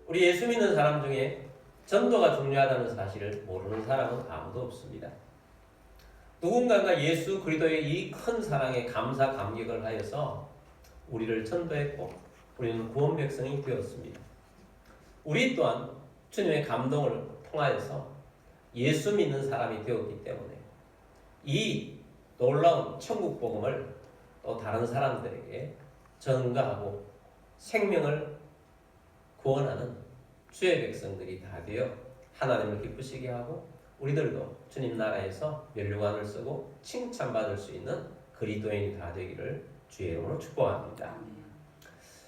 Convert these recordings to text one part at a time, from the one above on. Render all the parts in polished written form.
우리 예수 믿는 사람 중에 전도가 중요하다는 사실을 모르는 사람은 아무도 없습니다. 누군가가 예수 그리스도의 이 큰 사랑에 감사 감격을 하여서 우리를 전도했고 우리는 구원 백성이 되었습니다. 우리 또한 주님의 감동을 통하여서 예수 믿는 사람이 되었기 때문에 이 놀라운 천국 복음을 또 다른 사람들에게 전가하고 생명을 구원하는 주의 백성들이 다 되어 하나님을 기쁘시게 하고 우리들도 주님 나라에서 면류관을 쓰고 칭찬받을 수 있는 그리스도인이 다 되기를 주의 이름으로 축복합니다.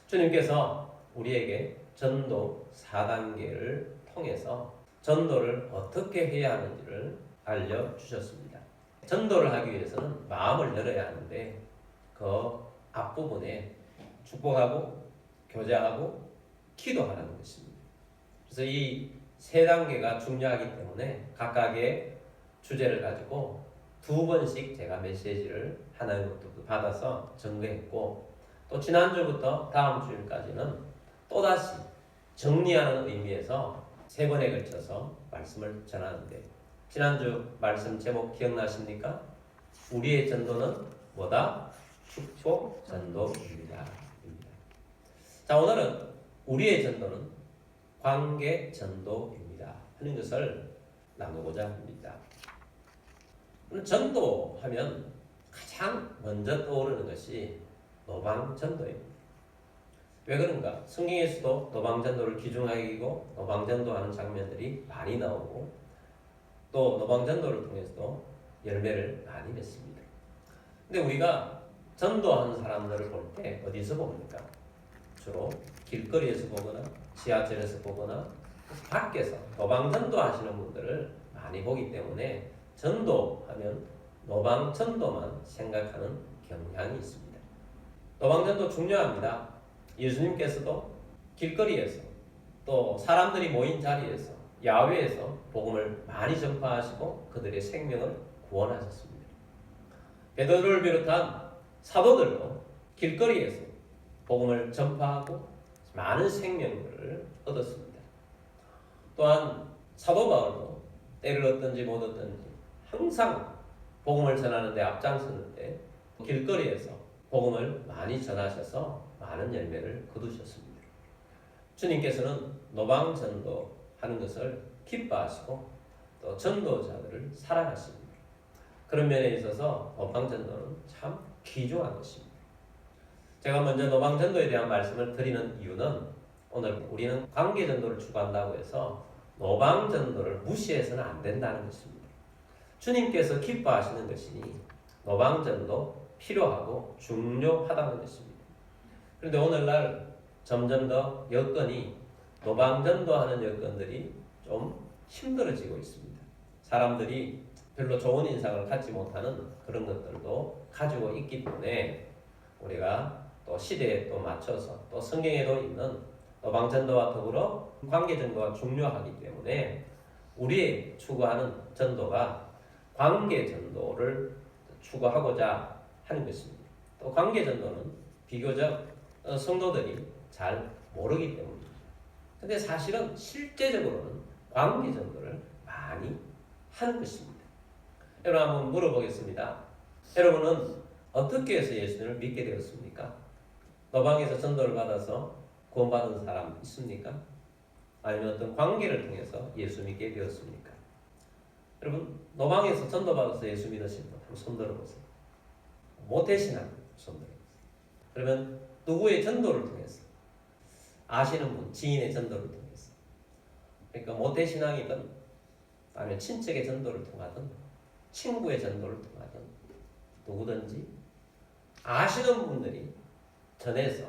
주님께서 우리에게 전도 4단계를 통해서 전도를 어떻게 해야 하는지를 알려주셨습니다. 전도를 하기 위해서는 마음을 열어야 하는데 그 앞부분에 축복하고 교제하고 기도하라는 것입니다. 그래서 이 3단계가 중요하기 때문에 각각의 주제를 가지고 2번씩 제가 메시지를 하나님부터 받아서 전개했고 또 지난주부터 다음 주일까지는 또다시 정리하는 의미에서 3번에 걸쳐서 말씀을 전하는데 지난주 말씀 제목 기억나십니까? 우리의 전도는 뭐다? 축복 전도입니다. 자, 오늘은 우리의 전도는 관계 전도입니다 하는 것을 나누고자 합니다. 전도하면 가장 먼저 떠오르는 것이 노방전도입니다. 왜 그런가? 성경에서도 노방전도를 기중하기고 노방전도하는 장면들이 많이 나오고 또 노방전도를 통해서도 열매를 많이 맺습니다. 근데 우리가 전도하는 사람들을 볼 때 어디서 봅니까? 주로 길거리에서 보거나 지하철에서 보거나 밖에서 노방전도 하시는 분들을 많이 보기 때문에 전도하면 노방전도만 생각하는 경향이 있습니다. 노방전도 중요합니다. 예수님께서도 길거리에서 또 사람들이 모인 자리에서 야외에서 복음을 많이 전파하시고 그들의 생명을 구원하셨습니다. 베드로를 비롯한 사도들도 길거리에서 복음을 전파하고 많은 생명들을 얻었습니다. 또한 사도 바울도 때를 얻든지 못 얻든지 항상 복음을 전하는 데 앞장섰는데 길거리에서 복음을 많이 전하셔서 많은 열매를 거두셨습니다. 주님께서는 노방전도 하는 것을 기뻐하시고 또 전도자들을 사랑하십니다. 그런 면에 있어서 노방전도는 참 귀중한 것입니다. 제가 먼저 노방전도에 대한 말씀을 드리는 이유는 오늘 우리는 관계전도를 추구한다고 해서 노방전도를 무시해서는 안 된다는 것입니다. 주님께서 기뻐하시는 것이니 노방전도 필요하고 중요하다는 것입니다. 그런데 오늘날 점점 더 여건이 노방전도하는 여건들이 좀 힘들어지고 있습니다. 사람들이 별로 좋은 인상을 갖지 못하는 그런 것들도 가지고 있기 때문에 우리가 또 시대에 또 맞춰서 또 성경에도 있는 노방전도와 더불어 관계전도가 중요하기 때문에 우리 추구하는 전도가 관계전도를 추구하고자 하는 것입니다. 또 관계전도는 비교적 성도들이 잘 모르기 때문입니다. 근데 사실은 실제적으로는 관계전도를 많이 하는 것입니다. 여러분 한번 물어보겠습니다. 여러분은 어떻게 해서 예수님을 믿게 되었습니까? 노방에서 전도를 받아서 구원받은 사람 있습니까? 아니면 어떤 관계를 통해서 예수 믿게 되었습니까? 여러분 노방에서 전도받아서 예수 믿으신 분 한번 손 들어보세요. 모태신앙 손 들어보세요. 그러면 누구의 전도를 통해서? 아시는 분, 지인의 전도를 통해서. 그러니까 모태신앙이든 아니면 친척의 전도를 통하든 친구의 전도를 통하든 누구든지 아시는 분들이 전해서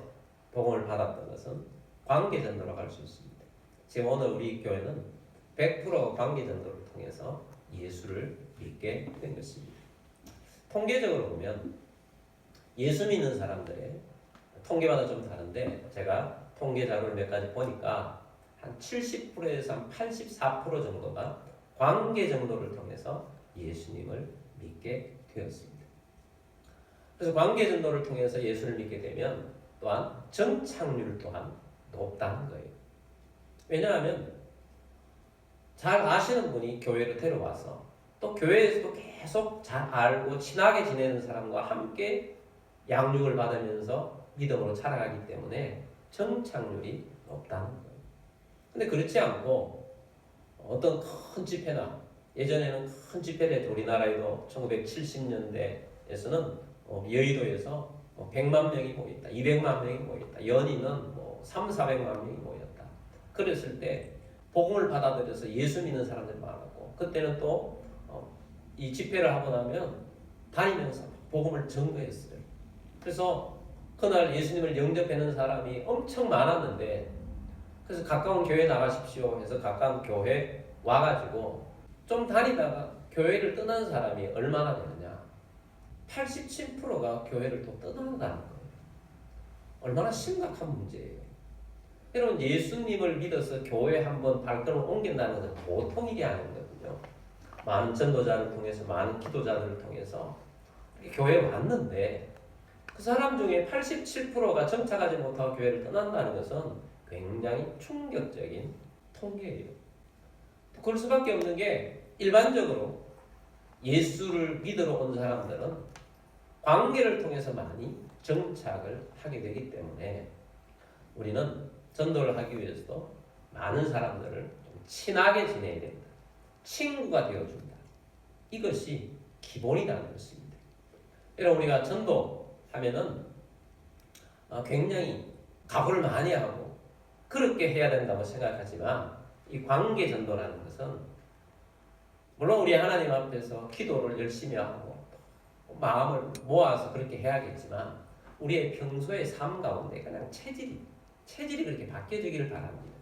복음을 받았던 것은 관계전도라고 할 수 있습니다. 지금 오늘 우리 교회는 100% 관계전도를 통해서 예수를 믿게 된 것입니다. 통계적으로 보면 예수 믿는 사람들의 통계마다 좀 다른데 제가 통계 자료를 몇 가지 보니까 한 70%에서 한 84% 정도가 관계전도를 통해서 예수님을 믿게 되었습니다. 그래서 관계전도를 통해서 예수를 믿게 되면 또한 정착률 또한 높다는 거예요. 왜냐하면 잘 아시는 분이 교회를 데려와서 또 교회에서도 계속 잘 알고 친하게 지내는 사람과 함께 양육을 받으면서 믿음으로 자라가기 때문에 정착률이 높다는 거예요. 근데 그렇지 않고 어떤 큰 집회나 예전에는 큰 집회를 했죠. 우리나라에도 1970년대에서는 여의도에서 100만 명이 모였다. 200만 명이 모였다. 연인은 3, 400만 명이 모였다. 그랬을 때 복음을 받아들여서 예수 믿는 사람들이 많았고 그때는 또 이 집회를 하고 나면 다니면서 복음을 전거했어요. 그래서 그날 예수님을 영접하는 사람이 엄청 많았는데 그래서 가까운 교회 나가십시오 해서 가까운 교회 와가지고 좀 다니다가 교회를 떠난 사람이 얼마나 되느냐. 87%가 교회를 또 떠난다는 거예요. 얼마나 심각한 문제예요. 여러분 예수님을 믿어서 교회 한번 발걸음을 옮긴다는 것은 보통 일이 아니거든요. 많은 전도자를 통해서 많은 기도자들을 통해서 교회에 왔는데 그 사람 중에 87%가 정착하지 못하고 교회를 떠난다는 것은 굉장히 충격적인 통계예요. 그럴 수밖에 없는 게 일반적으로 예수를 믿으러 온 사람들은 관계를 통해서 많이 정착을 하게 되기 때문에 우리는 전도를 하기 위해서도 많은 사람들을 좀 친하게 지내야 된다. 친구가 되어준다. 이것이 기본이라는 것입니다. 여러분 우리가 전도하면은 굉장히 각오를 많이 하고 그렇게 해야 된다고 생각하지만 이 관계 전도라는 것은 물론 우리 하나님 앞에서 기도를 열심히 하고 마음을 모아서 그렇게 해야겠지만 우리의 평소의 삶 가운데 그냥 체질이 그렇게 바뀌어지기를 바랍니다.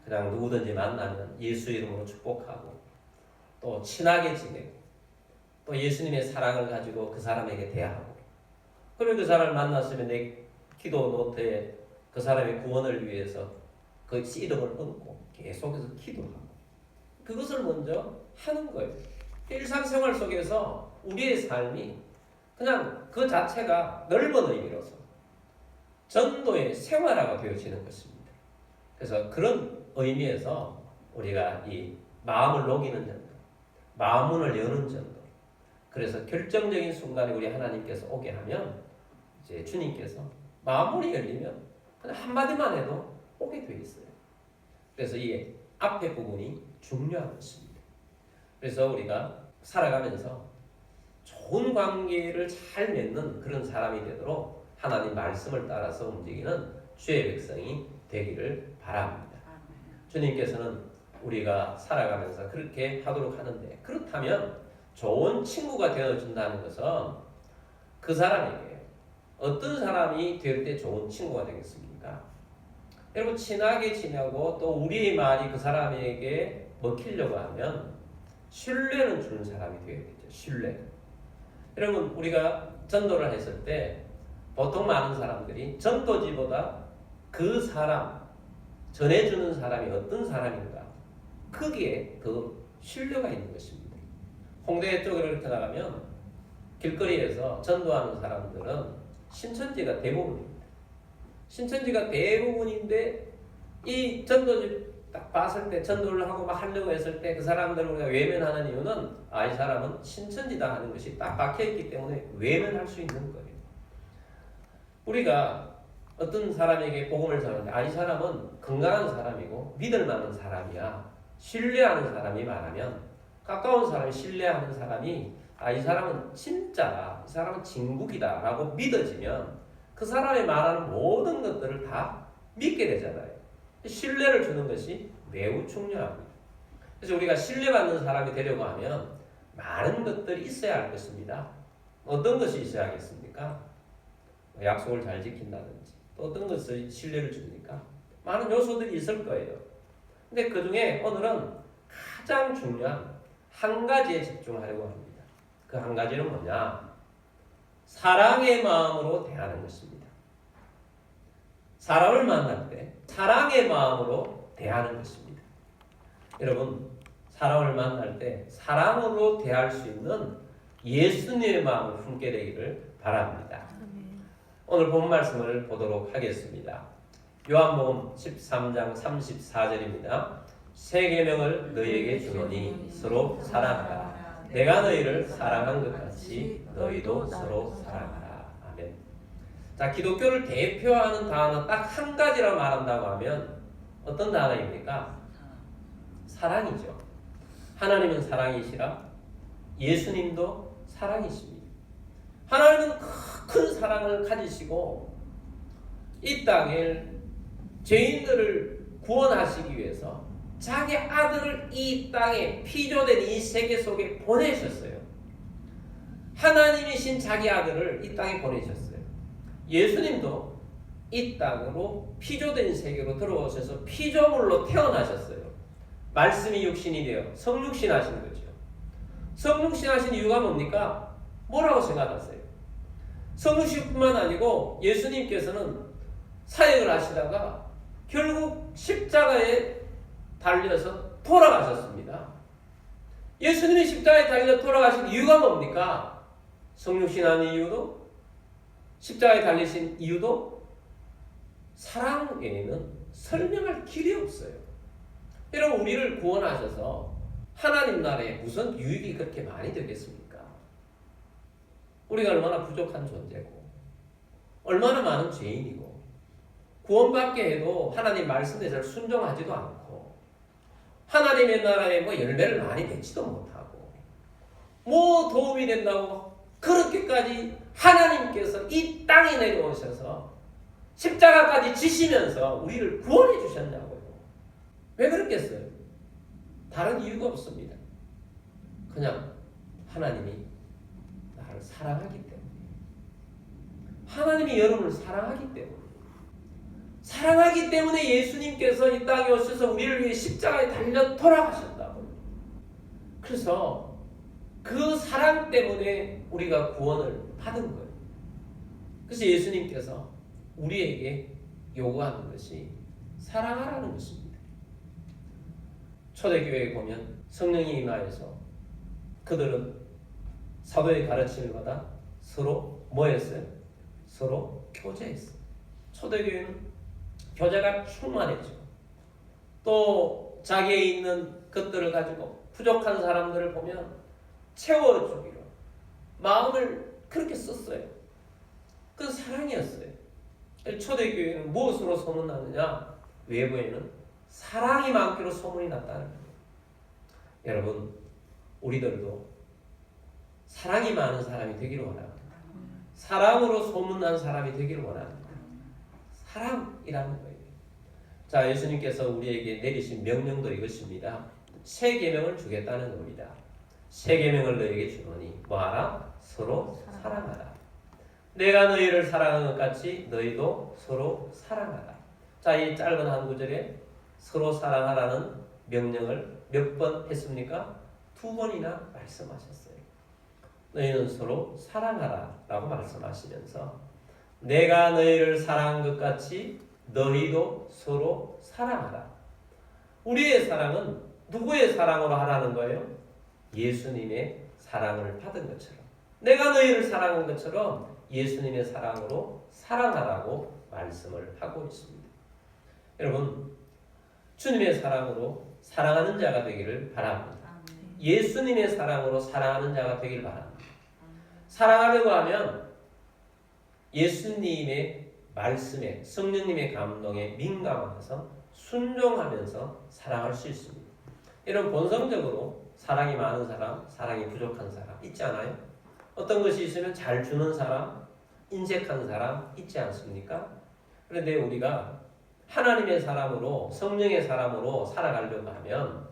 그냥 누구든지 만나면 예수 이름으로 축복하고 또 친하게 지내고 또 예수님의 사랑을 가지고 그 사람에게 대하고 그러면 그 사람을 만났으면 내 기도 노트에 그 사람의 구원을 위해서 그 이름을 얹고 계속해서 기도하고 그것을 먼저 하는 거예요. 일상생활 속에서 우리의 삶이 그냥 그 자체가 넓은 의미로서 전도의 생활화가 되어지는 것입니다. 그래서 그런 의미에서 우리가 이 마음을 녹이는 전도, 마음문을 여는 전도, 그래서 결정적인 순간에 우리 하나님께서 오게 하면 이제 주님께서 마음문이 열리면 그냥 한마디만 해도 오게 되어 있어요. 그래서 이 앞에 부분이 중요한 것입니다. 그래서 우리가 살아가면서 좋은 관계를 잘 맺는 그런 사람이 되도록 하나님 말씀을 따라서 움직이는 주의 백성이 되기를 바랍니다. 주님께서는 우리가 살아가면서 그렇게 하도록 하는데 그렇다면 좋은 친구가 되어준다는 것은 그 사람에게 어떤 사람이 될 때 좋은 친구가 되겠습니까? 여러분 친하게 지내고 또 우리의 말이 그 사람에게 먹히려고 하면 신뢰는 주는 사람이 되어야겠죠. 신뢰. 여러분 우리가 전도를 했을 때 보통 많은 사람들이 전도지보다 그 사람 전해주는 사람이 어떤 사람인가 거기에 그 신뢰가 있는 것입니다. 홍대 쪽으로 이렇게 나가면 길거리에서 전도하는 사람들은 신천지가 대부분입니다. 신천지가 대부분인데 이 전도지 딱 봤을 때 전도를 하고 막 하려고 했을 때 그 사람들을 우리가 외면하는 이유는 이 사람은 신천지다 하는 것이 딱 박혀있기 때문에 외면할 수 있는 거예요. 우리가 어떤 사람에게 복음을 전하는데 이 사람은 건강한 사람이고 믿을 만한 사람이야. 신뢰하는 사람이 말하면 가까운 사람이 신뢰하는 사람이 이 사람은 진짜다. 이 사람은 진국이다 라고 믿어지면 그 사람이 말하는 모든 것들을 다 믿게 되잖아요. 신뢰를 주는 것이 매우 중요합니다. 그래서 우리가 신뢰받는 사람이 되려고 하면 많은 것들이 있어야 할 것입니다. 어떤 것이 있어야 하겠습니까? 약속을 잘 지킨다든지 또 어떤 것을 신뢰를 줍니까? 많은 요소들이 있을 거예요. 근데 그 중에 오늘은 가장 중요한 한 가지에 집중하려고 합니다. 그 한 가지는 뭐냐? 사랑의 마음으로 대하는 것입니다. 사람을 만날 때 사랑의 마음으로 대하는 것입니다. 여러분, 사람을 만날 때 사랑으로 대할 수 있는 예수님의 마음을 품게 되기를 바랍니다. 오늘 본 말씀을 보도록 하겠습니다. 요한복음 13장 34절입니다. 새 계명을 너희에게 주노니 서로 사랑하라. 내가 너희를 사랑한 것 같이 너희도 서로 사랑하라. 아멘. 자, 기독교를 대표하는 단어 딱 한 가지라고 말한다고 하면 어떤 단어입니까? 사랑이죠. 하나님은 사랑이시라. 예수님도 사랑이십니다. 하나님은 큰 사랑을 가지시고 이 땅에 죄인들을 구원하시기 위해서 자기 아들을 이 땅에 피조된 이 세계 속에 보내셨어요. 하나님이신 자기 아들을 이 땅에 보내셨어요. 예수님도 이 땅으로 피조된 세계로 들어오셔서 피조물로 태어나셨어요. 말씀이 육신이 되어 성육신 하신 거죠. 성육신 하신 이유가 뭡니까? 뭐라고 생각하세요? 성육신뿐만 아니고 예수님께서는 사역을 하시다가 결국 십자가에 달려서 돌아가셨습니다. 예수님이 십자가에 달려 돌아가신 이유가 뭡니까? 성육신하는 이유도, 십자가에 달리신 이유도 사랑 외에는 설명할 길이 없어요. 여러분, 우리를 구원하셔서 하나님 나라에 무슨 유익이 그렇게 많이 되겠습니까? 우리가 얼마나 부족한 존재고 얼마나 많은 죄인이고 구원받게 해도 하나님 말씀에 잘 순종하지도 않고 하나님의 나라에 뭐 열매를 많이 맺지도 못하고 뭐 도움이 된다고 그렇게까지 하나님께서 이 땅에 내려오셔서 십자가까지 지시면서 우리를 구원해 주셨냐고요. 왜 그렇겠어요? 다른 이유가 없습니다. 그냥 하나님이 나를 사랑하기 때문에, 하나님이 여러분을 사랑하기 때문에, 사랑하기 때문에 예수님께서 이 땅에 오셔서 우리를 위해 십자가에 달려 돌아가셨다고요. 그래서 그 사랑 때문에 우리가 구원을 받은 거예요. 그래서 예수님께서 우리에게 요구하는 것이 사랑하라는 것입니다. 초대교회에 보면 성령이 임하여서 그들은 사도의 가르침을 받아 서로 뭐 했어요? 서로 교제했어요. 초대교회는 교제가 충만했죠. 또 자기에 있는 것들을 가지고 부족한 사람들을 보면 채워주기로 마음을 그렇게 썼어요. 그건 사랑이었어요. 초대교회는 무엇으로 소문나느냐? 외부에는 사랑이 많기로 소문이 났다는 거예요. 여러분, 우리들도 사랑이 많은 사람이 되기를 원합니다. 사랑으로 소문난 사람이 되기를 원합니다. 사랑이라는 거예요. 자, 예수님께서 우리에게 내리신 명령도 이것입니다. 새 계명을 주겠다는 겁니다. 새 계명을 너희에게 주노니 뭐하라? 서로 사랑하라. 내가 너희를 사랑한 것 같이 너희도 서로 사랑하라. 자, 이 짧은 한 구절에 서로 사랑하라는 명령을 몇 번 했습니까? 2번이나 말씀하셨어요. 너희는 서로 사랑하라 라고 말씀하시면서 내가 너희를 사랑한 것 같이 너희도 서로 사랑하라. 우리의 사랑은 누구의 사랑으로 하라는 거예요? 예수님의 사랑을 받은 것처럼, 내가 너희를 사랑한 것처럼 예수님의 사랑으로 사랑하라고 말씀을 하고 있습니다. 여러분, 주님의 사랑으로 사랑하는 자가 되기를 바랍니다. 예수님의 사랑으로 사랑하는 자가 되기를 바랍니다. 사랑하려고 하면 예수님의 말씀에, 성령님의 감동에 민감하면서 순종하면서 사랑할 수 있습니다. 여러분, 본성적으로 사랑이 많은 사람, 사랑이 부족한 사람 있지 않아요? 어떤 것이 있으면 잘 주는 사람, 인색한 사람 있지 않습니까? 그런데 우리가 하나님의 사람으로, 성령의 사람으로 살아가려고 하면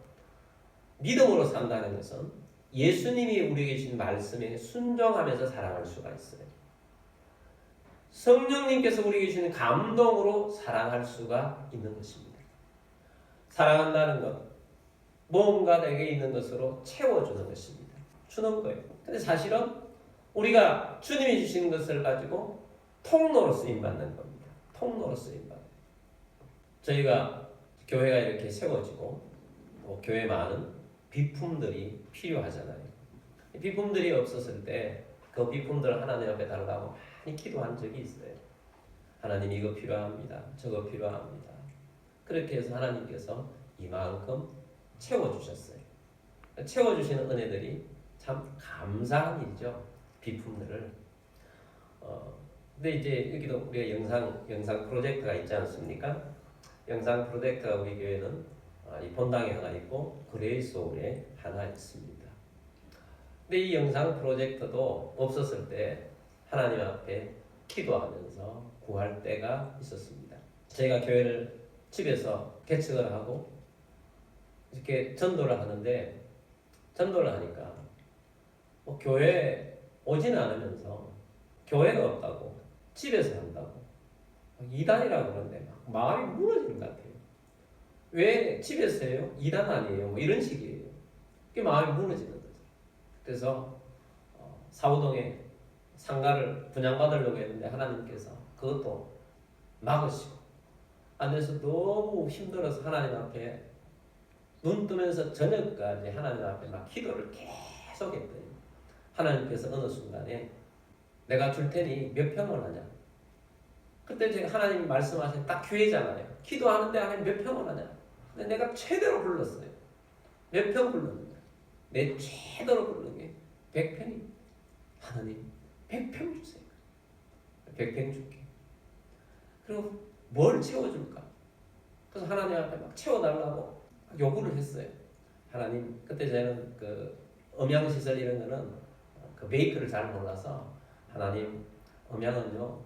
믿음으로 산다는 것은 예수님이 우리에게 주신 말씀에 순종하면서 살아갈 수가 있어요. 성령님께서 우리에게 주시는 감동으로 사랑할 수가 있는 것입니다. 사랑한다는 것, 뭔가 내게 있는 것으로 채워주는 것입니다. 주는 거예요. 근데 사실은 우리가 주님이 주시는 것을 가지고 통로로 쓰임받는 겁니다. 통로로 쓰임받는. 저희가 교회가 이렇게 세워지고 교회에 많은 비품들이 필요하잖아요. 비품들이 없었을 때 그 비품들을 하나님 앞에 달라고 많이 기도한 적이 있어요. 하나님 이거 필요합니다. 저거 필요합니다. 그렇게 해서 하나님께서 이만큼 채워주셨어요. 채워주시는 은혜들이 참 감사한 일이죠. 비품들을. 근데 이제 여기도 우리가 영상 프로젝트가 있지 않습니까? 영상 프로젝트가 우리 교회는 이 본당에 하나 있고 그레이스 홀에 하나 있습니다. 근데 이 영상 프로젝트도 없었을 때 하나님 앞에 기도하면서 구할 때가 있었습니다. 제가 교회를 집에서 개척을 하고 이렇게 전도를 하는데 전도를 하니까 뭐 교회 오지는 않으면서 교회가 없다고 집에서 한다고 이단이라고 그러는데 막 마음이 무너지는 것 같아요. 왜 집에서 해요? 이단 아니에요? 뭐 이런 식이에요. 그게 마음이 무너지는 거죠. 그래서 사우동에 상가를 분양받으려고 했는데 하나님께서 그것도 막으시고 안 돼서 너무 힘들어서 하나님 앞에 눈 뜨면서 저녁까지 하나님 앞에 막 기도를 계속 했더니 하나님께서 어느 순간에 내가 줄 테니 몇 평을 하냐. 그때 제가 하나님이 말씀하신 딱 교회잖아요. 기도하는데 하나님 몇 평을 하냐. 근데 내가 최대로 불렀어요. 몇 평 불렀느냐. 내 최대로 부르는 게 100평입니다. 하나님 100평 주세요. 100평 줄게. 그리고 뭘 채워줄까? 그래서 하나님 앞에 막 채워달라고 요구를 했어요. 하나님, 그때 저는 그 음향시설 이런 거는 그 메이크를 잘 몰라서 하나님 음향은요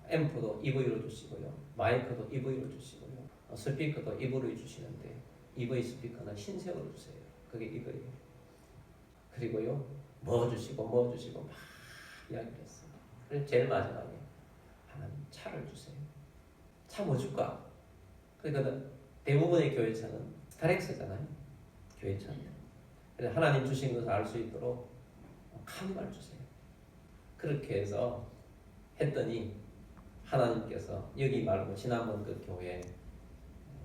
앰프도 EV로 주시고요 마이크도 EV로 주시고요 스피커도 EV로 주시는데 EV 스피커는 흰색으로 주세요. 그게 이거예요. 그리고요 뭐 주시고 막 이야기를 했어요. 그래서 제일 마지막에 하나님 차를 주세요. 차 뭐 줄까? 그러니까 대부분의 교회차는 스타렉스잖아요. 교회차는. 그래서 하나님 주신 것을 알 수 있도록 카니발 주세요. 그렇게 해서 했더니 하나님께서 여기 말고 지난번 그 교회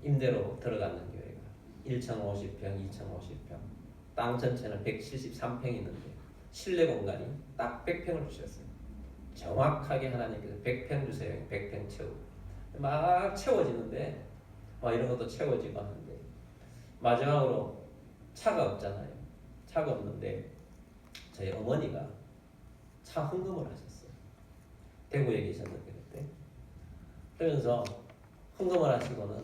임대로 들어가는 교회가 1,050평, 2,050평 땅 전체는 173평 있는데 실내 공간이 딱 100평을 주셨어요. 정확하게 하나님께서 100평 주세요. 100평 채우고 막 채워지는데 이런 것도 채워지고 하는데 마지막으로 차가 없잖아요. 차가 없는데 저희 어머니가 차 헌금을 하셨어요. 대구에 계셨는데 그때. 그러면서 헌금을 하시고는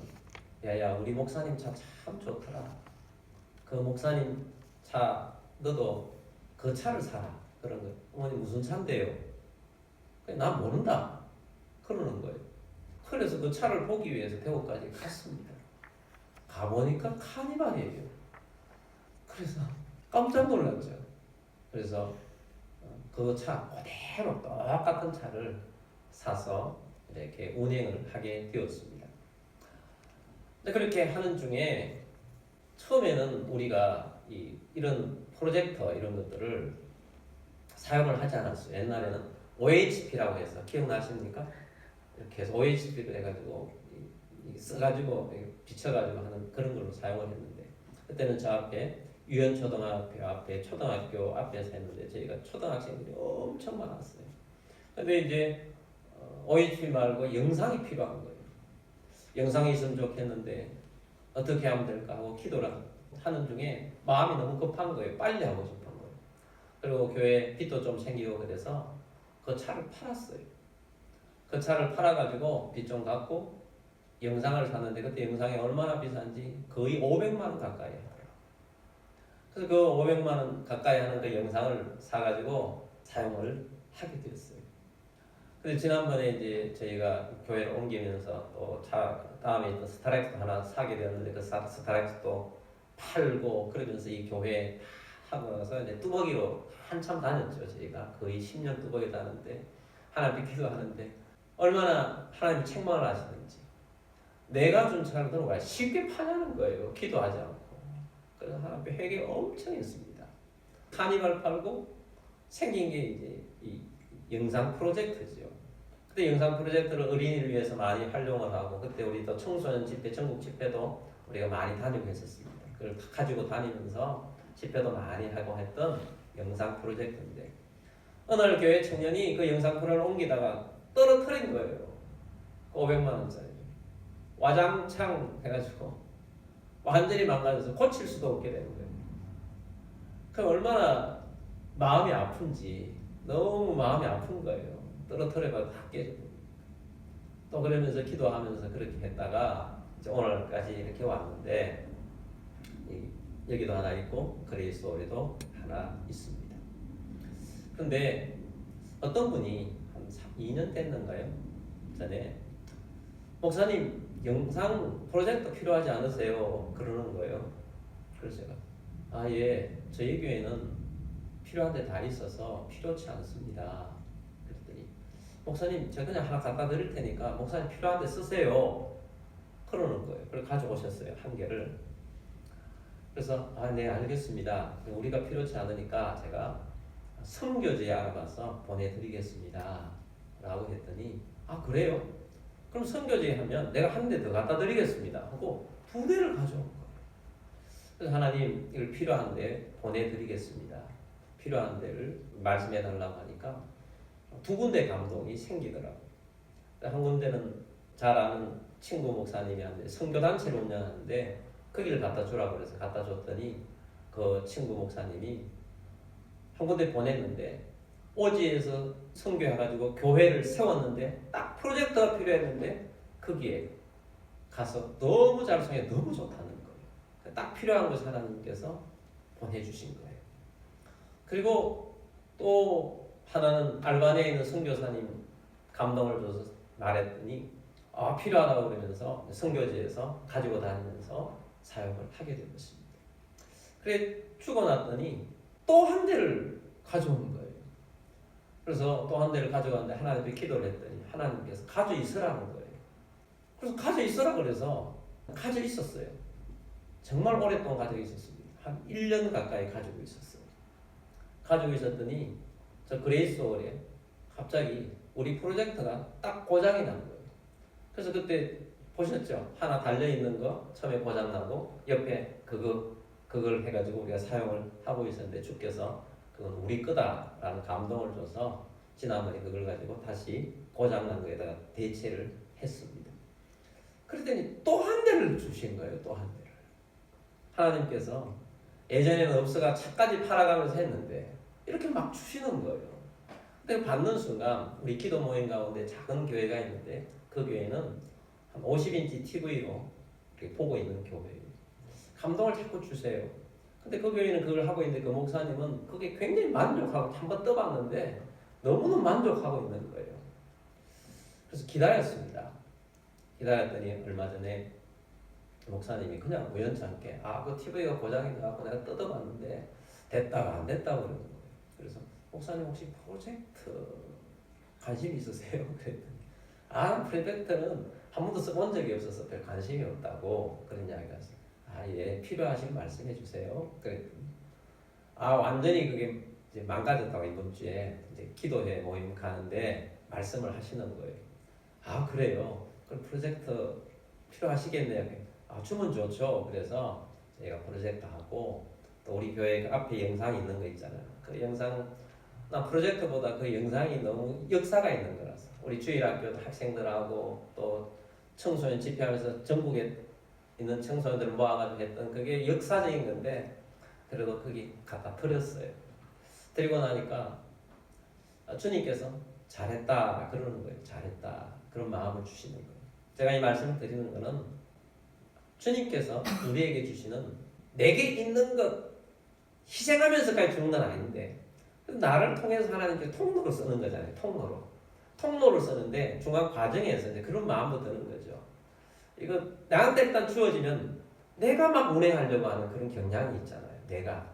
야야 우리 목사님 차 참 좋더라. 그 목사님 차 너도 그 차를 사라. 그런 거예요. 어머니 무슨 차인데요? 나 모른다. 그러는 거예요. 그래서 그 차를 보기 위해서 대구까지 갔습니다. 가보니까 카니발이에요. 그래서 깜짝 놀랐죠. 그래서 그 차 그대로 똑같은 차를 사서 이렇게 운행을 하게 되었습니다. 근데 그렇게 하는 중에 처음에는 우리가 이런 프로젝터 이런 것들을 사용을 하지 않았어요. 옛날에는 OHP라고 해서 기억나십니까? 이렇게 해서 OHP를 해가지고 써가지고 비춰가지고 하는 그런 걸로 사용을 했는데 그때는 저 앞에 유연초등학교 앞에 초등학교 앞에서 했는데 저희가 초등학생들이 엄청 많았어요. 근데 이제 OHP 말고 영상이 필요한 거예요. 영상이 있으면 좋겠는데 어떻게 하면 될까 하고 기도를 하는 중에 마음이 너무 급한 거예요. 빨리 하고 싶은 거예요. 그리고 교회 빚도 좀 생기고 그래서 그 차를 팔았어요. 그 차를 팔아가지고 빚 좀 갚고 영상을 샀는데 그때 영상이 얼마나 비싼지 거의 500만 원 가까이 하더라고요. 그래서 그 500만 원 가까이 하는 그 영상을 사가지고 사용을 하게 되었어요. 근데 지난번에 이제 저희가 교회를 옮기면서 또 차 다음에 있던 스타렉스 하나 사게 되었는데 그 스타렉스도 팔고 그러면서 이 교회 하고 나서 이제 뚜벅이로 한참 다녔죠. 저희가 거의 10년 뚜벅이 다녔는데 하나님 기도하는데 얼마나 하나님 책망을 하시는지 내가 준 차를 들어가 쉽게 파냐는 거예요. 기도하지 않고. 그래서 하나님 회개 엄청 했습니다. 카니발 팔고 생긴 게 이제 이 영상 프로젝트죠. 그때 영상 프로젝트를 어린이를 위해서 많이 활용을 하고 그때 우리 또 청소년 집회, 전국 집회도 우리가 많이 다니고 했었습니다. 그걸 가지고 다니면서 집회도 많이 하고 했던 영상 프로젝트인데 어느 날 교회 청년이 그 영상 프로를 옮기다가 떨어뜨린 거예요. 500만 원짜리 와장창 해가지고 완전히 망가져서 고칠 수도 없게 되는 거예요. 그럼 얼마나 마음이 아픈지 너무 마음이 아픈 거예요. 떨어뜨려봐도 다 깨지고 또 그러면서 기도하면서 그렇게 했다가 이제 오늘까지 이렇게 왔는데 여기도 하나 있고 그레이스 올에도 하나 있습니다. 그런데 어떤 분이 한 2년 됐는가요? 전에 목사님 영상 프로젝터 필요하지 않으세요? 그러는 거예요. 그래서 제가 예, 저희 교회는 필요한 데 다 있어서 필요치 않습니다. 그랬더니 목사님 제가 그냥 하나 갖다 드릴 테니까 목사님 필요한 데 쓰세요. 그러는 거예요. 그래서 가져오셨어요. 한 개를. 그래서 네 알겠습니다. 우리가 필요치 않으니까 제가 선교지에 알아봐서 보내드리겠습니다. 라고 했더니 그래요? 그럼 선교지에 하면 내가 한 대 더 갖다 드리겠습니다. 하고 2대를 가져온 거예요. 그래서 하나님 이걸 필요한데 보내드리겠습니다. 필요한 데를 말씀해 달라고 하니까 2군데 감동이 생기더라고요. 한 군데는 잘 아는 친구 목사님이 한데 선교단체를 운영하는데 거기를 갖다 주라고 그래서 갖다 줬더니 그 친구 목사님이 한 군데 보냈는데 오지에서 선교해가지고 교회를 세웠는데 딱 프로젝터가 필요했는데 거기에 가서 너무 잘 성해 너무 좋다는 거예요. 딱 필요한 것을 하나님께서 보내주신 거예요. 그리고 또 하나는 알바니아에 있는 선교사님 감동을 줘서 말했더니 필요하다고 그러면서 선교지에서 가지고 다니면서 사용을 하게 된 것입니다. 그래 죽어났더니 또 한 대를 가져온 거예요. 그래서 또 한 대를 가져갔는데 하나님께 기도를 했더니 하나님께서 가져 있으라는 거예요. 그래서 가져 있으라 그래서 가져 있었어요. 정말 오랫동안 가지고 있었습니다. 한 1년 가까이 가지고 있었어요. 가지고 있었더니 저 그레이스 홀에 갑자기 우리 프로젝터가 딱 고장이 난 거예요. 그래서 그때 보셨죠? 하나 달려있는 거 처음에 고장나고 옆에 그걸 해가지고 우리가 사용을 하고 있었는데 주께서 그건 우리 거다라는 감동을 줘서 지난번에 그걸 가지고 다시 고장난 거에다가 대체를 했습니다. 그랬더니 또 한 대를 주신 거예요. 또 한 대를. 하나님께서 예전에는 없어가 차까지 팔아가면서 했는데 이렇게 막 주시는 거예요. 근데 받는 순간 우리 기도 모임 가운데 작은 교회가 있는데 그 교회는 한 50인치 TV로 이렇게 보고 있는 교회예요. 감동을 자꾸 주세요. 근데 그 교회는 그걸 하고 있는데 그 목사님은 그게 굉장히 만족하고 한번 떠봤는데 너무너무 만족하고 있는 거예요. 그래서 기다렸습니다. 기다렸더니 얼마 전에 목사님이 그냥 우연찮게 그 TV가 고장이 나고 내가 뜯어봤는데 됐다가 안 됐다고 그러는 거예요. 그래서 목사님 혹시 프로젝트 관심 있으세요? 그랬더니 프로젝트는 한 번도 써본 적이 없어서 별 관심이 없다고 그런 이야기가 있어요. 예, 필요하시면 말씀해 주세요. 그랬더니 완전히 그게 이제 망가졌다고 이번 주에 이제 기도회 모임 가는데 말씀을 하시는 거예요. 그래요? 그럼 프로젝트 필요하시겠네요. 주면 좋죠. 그래서 제가 프로젝트 하고 또 우리 교회 앞에 영상이 있는 거 있잖아요. 그 영상 나 프로젝트보다 그 영상이 너무 역사가 있는 거라서 우리 주일학교 학생들하고 또 청소년 집회하면서 전국에 있는 청소년들 모아가지고 했던 그게 역사적인 건데 그래도 거기 갖다 드렸어요. 드리고 나니까 주님께서 잘했다 그러는 거예요. 잘했다 그런 마음을 주시는 거예요. 제가 이 말씀을 드리는 거는 주님께서 우리에게 주시는 내게 있는 것 희생하면서까지 주는 건 아닌데 나를 통해서 하나님께 통로로 쓰는 거잖아요. 통로를 쓰는데 중간 과정에서 이제 그런 마음도 드는 거죠. 이거 나한테 일단 주어지면 내가 막 운행하려고 하는 그런 경향이 있잖아요. 내가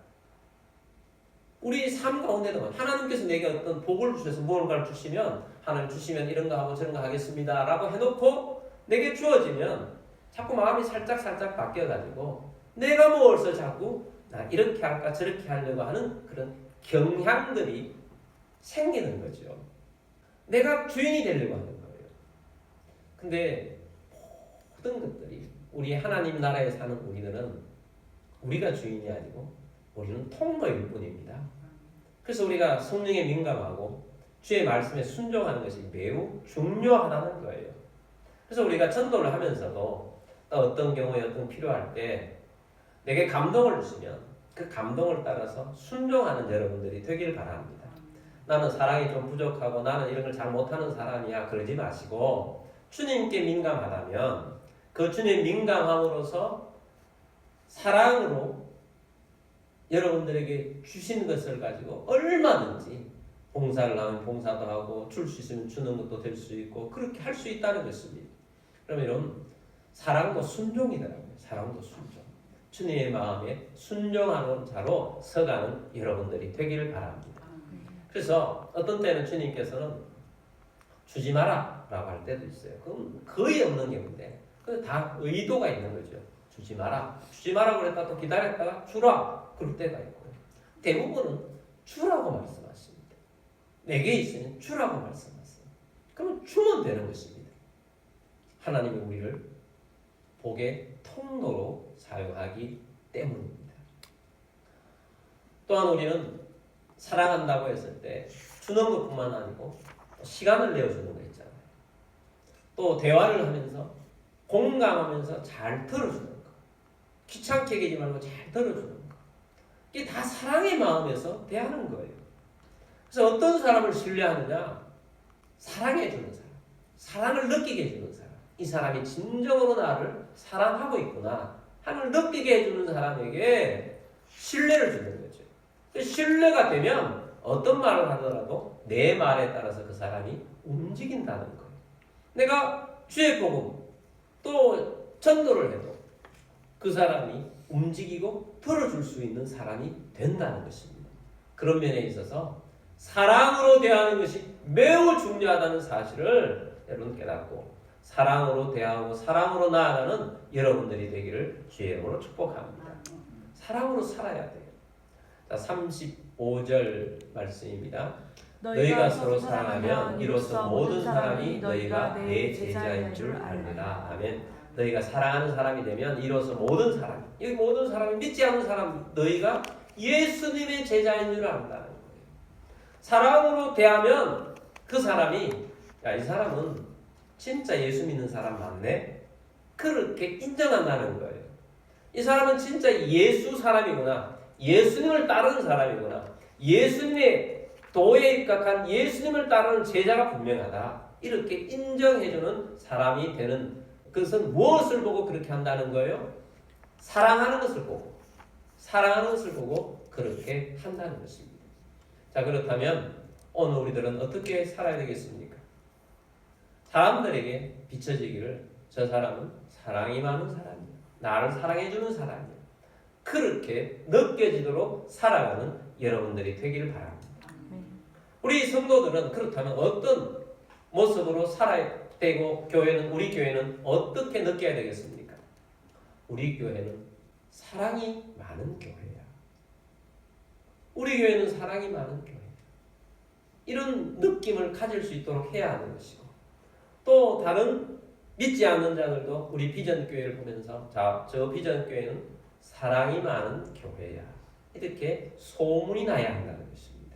우리 삶 가운데도 하나님께서 내게 어떤 복을 주셔서 무언가를 주시면 하나님 주시면 이런 거 하고 저런 거 하겠습니다 라고 해놓고 내게 주어지면 자꾸 마음이 살짝 바뀌어가지고 내가 무엇을 자꾸 나 이렇게 할까 저렇게 하려고 하는 그런 경향들이 생기는 거죠. 내가 주인이 되려고 하는 거예요. 근데 모든 것들이 우리 하나님 나라에 사는 우리들은 우리가 주인이 아니고 우리는 통로일 뿐입니다. 그래서 우리가 성령에 민감하고 주의 말씀에 순종하는 것이 매우 중요하다는 거예요. 그래서 우리가 전도를 하면서도 또 어떤 경우에 어떤 필요할 때 내게 감동을 주시면 그 감동을 따라서 순종하는 여러분들이 되길 바랍니다. 나는 사랑이 좀 부족하고 나는 이런 걸 잘 못하는 사람이야 그러지 마시고 주님께 민감하다면 그 주님 민감함으로써 사랑으로 여러분들에게 주신 것을 가지고 얼마든지 봉사를 하면 봉사도 하고 줄 수 있으면 주는 것도 될 수 있고 그렇게 할 수 있다는 것입니다. 그러면 이런 사랑도 순종이더라고요. 사랑도 순종. 주님의 마음에 순종하는 자로 서가는 여러분들이 되기를 바랍니다. 그래서 어떤 때는 주님께서는 주지 마라 라고 할 때도 있어요. 그건 거의 없는 경우인데 그 다 의도가 있는 거죠. 주지 마라. 주지 마라 그랬다 또 기다렸다가 주라. 그럴 때가 있고요. 대부분은 주라고 말씀하십니다. 내게 있으면 주라고 말씀하세요. 그러면 주면 되는 것입니다. 하나님이 우리를 복의 통로로 사용하기 때문입니다. 또한 우리는 사랑한다고 했을 때 주는 것뿐만 아니고 시간을 내어주는 거 있잖아요. 또 대화를 하면서 공감하면서 잘 들어주는 거. 귀찮게 얘기하지 말고 잘 들어주는 거. 이게 다 사랑의 마음에서 대하는 거예요. 그래서 어떤 사람을 신뢰하느냐? 사랑해주는 사람. 사랑을 느끼게 해주는 사람. 이 사람이 진정으로 나를 사랑하고 있구나 하는 느끼게 해주는 사람에게 신뢰를 주는 거죠. 신뢰가 되면 어떤 말을 하더라도 내 말에 따라서 그 사람이 움직인다는 거예요. 내가 주의 복음 또 전도를 해도 그 사람이 움직이고 들어줄 수 있는 사람이 된다는 것입니다. 그런 면에 있어서 사랑으로 대하는 것이 매우 중요하다는 사실을 여러분 깨닫고 사랑으로 대하고 사랑으로 나아가는 여러분들이 되기를 주의 이름으로 축복합니다. 사랑으로 살아야 돼요. 자, 35절 말씀입니다. 너희가 서로 사랑하면 이로써 모든 사람이 너희가 내 제자인 줄 알리라. 아멘. 너희가 사랑하는 사람이 되면 이로써 모든 사람이, 이 모든 사람이 믿지 않는 사람, 너희가 예수님의 제자인 줄 안다는 거예요. 사랑으로 대하면 그 사람이 야, 이 사람은 진짜 예수 믿는 사람 맞네? 그렇게 인정한다는 거예요. 이 사람은 진짜 예수 사람이구나. 예수님을 따르는 사람이구나. 예수님의 도에 입각한 예수님을 따르는 제자가 분명하다. 이렇게 인정해주는 사람이 되는 그것은 무엇을 보고 그렇게 한다는 거예요? 사랑하는 것을 보고. 사랑하는 것을 보고 그렇게 한다는 것입니다. 자, 그렇다면 오늘 우리들은 어떻게 살아야 되겠습니까? 사람들에게 비춰지기를 저 사람은 사랑이 많은 사람이야. 나를 사랑해주는 사람이야. 그렇게 느껴지도록 살아가는 여러분들이 되기를 바랍니다. 우리 성도들은 그렇다면 어떤 모습으로 살아야 되고 우리 교회는 어떻게 느껴야 되겠습니까? 우리 교회는 사랑이 많은 교회야. 우리 교회는 사랑이 많은 교회야. 이런 느낌을 가질 수 있도록 해야 하는 것이고 또 다른 믿지 않는 자들도 우리 비전교회를 보면서 자, 저 비전교회는 사랑이 많은 교회야. 이렇게 소문이 나야 한다는 것입니다.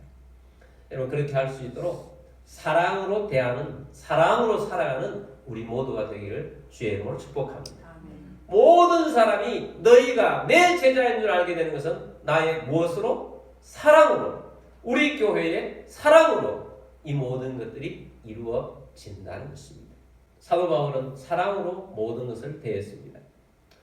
여러분 그렇게 할 수 있도록 사랑으로 대하는, 사랑으로 살아가는 우리 모두가 되기를 주의 이름으로 축복합니다. 아멘. 모든 사람이 너희가 내 제자인 줄 알게 되는 것은 나의 무엇으로? 사랑으로. 우리 교회의 사랑으로 이 모든 것들이 이루어진다는 것입니다. 사도 바울은 사랑으로 모든 것을 대했습니다.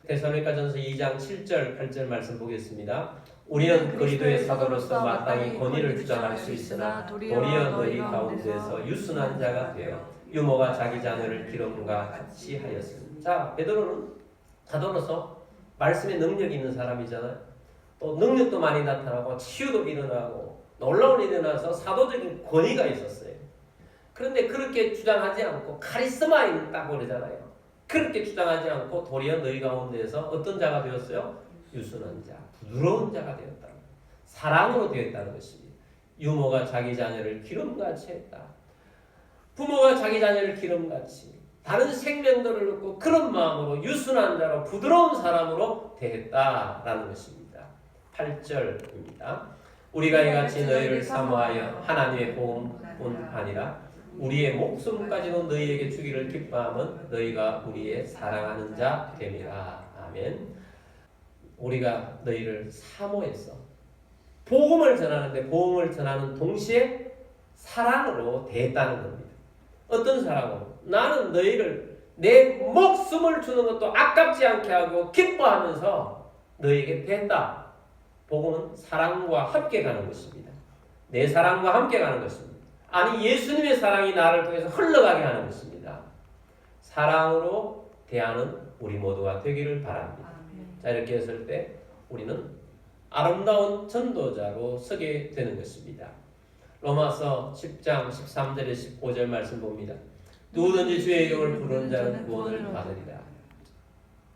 데살로니가전서 2장 7절 8절 말씀 보겠습니다. 우리는 그리스도의 사도로서 마땅히 권위를 주장할 수 있으나 도리어 너희 가운데서 유순한 자가 되어 유모가 자기 자녀를 기름과 같이 하였습니다. 자, 베드로는 사도로서 말씀에 능력이 있는 사람이잖아요. 또 능력도 많이 나타나고 치유도 일어나고 놀라운 일이 일어나서 사도적인 권위가 있었어요. 그런데 그렇게 주장하지 않고 카리스마 있다고 그러잖아요. 그렇게 주장하지 않고 도리어 너희 가운데에서 어떤 자가 되었어요? 유순한 자, 부드러운 자가 되었다. 사랑으로 되었다는 것입니다. 유모가 자기 자녀를 기름같이 했다. 부모가 자기 자녀를 기름같이 다른 생명들을 얻고 그런 마음으로 유순한 자로 부드러운 사람으로 대했다라는 것입니다. 8절입니다. 우리가 이같이 너희를 사모하여 하나님의 복음뿐 아니라 우리의 목숨까지도 너희에게 주기를 기뻐하면 너희가 우리의 사랑하는 자 됨이라. 아멘. 우리가 너희를 사모했어. 복음을 전하는데 복음을 전하는 동시에 사랑으로 대했다는 겁니다. 어떤 사랑으로? 나는 너희를 내 목숨을 주는 것도 아깝지 않게 하고 기뻐하면서 너희에게 대했다. 복음은 사랑과 함께 가는 것입니다. 내 사랑과 함께 가는 것입니다. 아니 예수님의 사랑이 나를 통해서 흘러가게 하는 것입니다. 사랑으로 대하는 우리 모두가 되기를 바랍니다. 자, 이렇게 했을 때 우리는 아름다운 전도자로 서게 되는 것입니다. 로마서 10장 13절에 15절 말씀 봅니다. 누구든지 주의 이름을 부르는 자는 구원을 받으리라.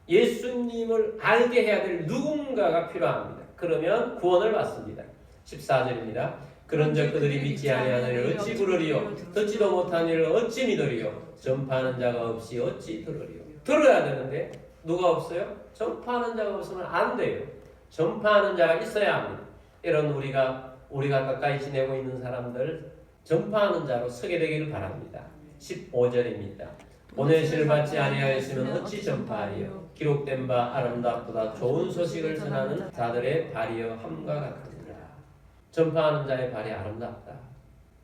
예수님을 알게 해야 될 누군가가 필요합니다. 그러면 구원을 받습니다. 14절입니다. 그런즉 그들이 믿지 아니하는 이를 어찌 부르리요? 듣지도 못한 이를 어찌 믿으리요? 전파하는 자가 없이 어찌 들으리요? 들어야 되는데 누가 없어요? 전파하는 자가 없으면 안 돼요. 전파하는 자가 있어야 합니다. 이런 우리가 가까이 지내고 있는 사람들 전파하는 자로 서게 되기를 바랍니다. 15절입니다. 보내시를 받지 아니하였으면 어찌 전파하리요? 기록된 바 아름답보다 좋은 소식을 전하는 자들의 발이여 함과 같으니라. 전파하는 자의 발이 아름답다.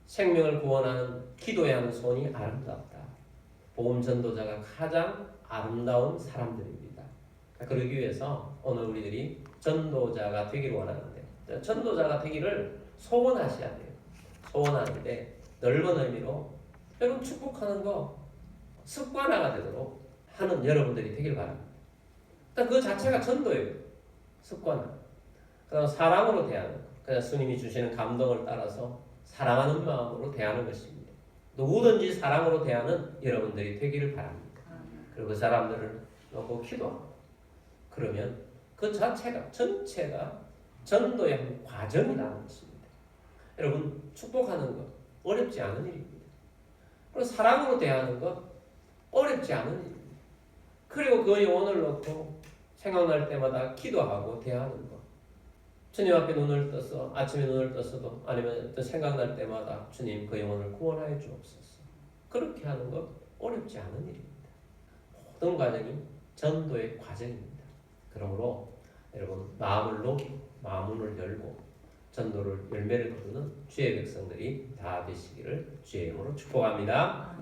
생명을 구원하는 기도해야 하는 손이 아름답다. 복음 전도자가 가장 아름다운 사람들입니다. 그러기 위해서 오늘 우리들이 전도자가 되기를 원하는데, 전도자가 되기를 소원하셔야 돼요. 소원하는데 넓은 의미로 여러분 축복하는 거 습관화가 되도록 하는 여러분들이 되길 바랍니다. 일단 그 자체가 전도예요. 습관화. 그다음 사랑으로 대하는 거. 그냥 주님이 주시는 감동을 따라서 사랑하는 마음으로 대하는 것입니다. 누구든지 사랑으로 대하는 여러분들이 되기를 바랍니다. 그리고 그 사람들을 놓고 기도하고 그러면 그 자체가 전체가 전도의 한 과정이라는 것입니다. 여러분 축복하는 것 어렵지 않은 일입니다. 그리고 사랑으로 대하는 것 어렵지 않은 일입니다. 그리고 그 영혼을 놓고 생각날 때마다 기도하고 대하는 것. 주님 앞에 눈을 떠서 아침에 눈을 떴어도 아니면 어떤 생각날 때마다 주님 그 영혼을 구원하여 주옵소서. 그렇게 하는 것 어렵지 않은 일입니다. 모든 과정이 전도의 과정입니다. 그러므로 여러분 마음을 녹이고 마음문을 열고 전도를 열매를 거두는 주의 백성들이 다 되시기를 주의 이름으로 축복합니다.